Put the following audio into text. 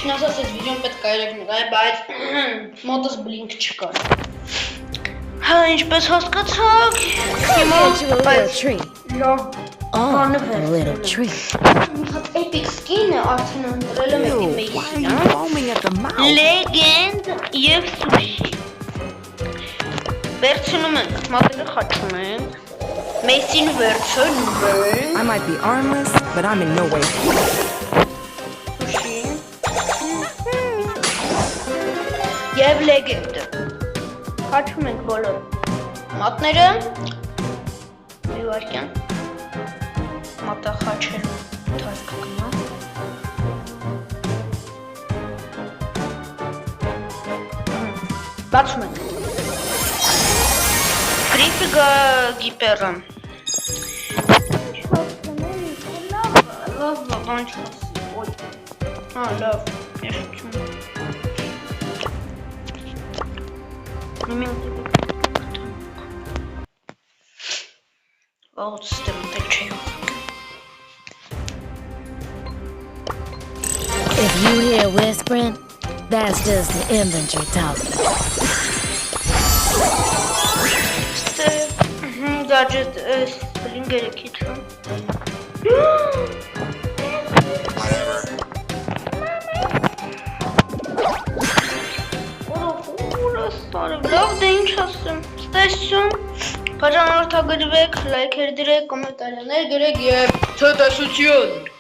Ճիշտն ասած, այս վիդեոն պետք է երեք նկարել, բայց մոտս բլինք չկար։ Հա, ինչպես հասկացաք, հիմա լավ բանը վերցրել եմ։ Հատ epic skin-ը արդեն ընտրել եմ էպի Mason-ը։ Legend և sushi։ Վերցնում ենք, մատերը խաչում ենք։ Mason վերցնում ենք։ I might be armless, but I'm in no way. Sushi։ Եվ Legend-ը։ Խաչում ենք բոլոր մատները։ Մի վարկյան։ Մատը խաչելու թարք կգնա։ Բացում ենք։ Գրիֆիգա գիպերը։ Լավ, բան չասի, ոյ։ Հա, լավ, ես չում։ Մի մինուտ Ահոց ստեմտել չի։ If you hear whispering, that's just the inventory talking. Gadget Springer kitchen. Լավ դե ինչ ասեմ, ստեսություն, բաժանորդագրվեք, լայքեր դրեք, կոմենտարներ գրեք և ցտեսություն։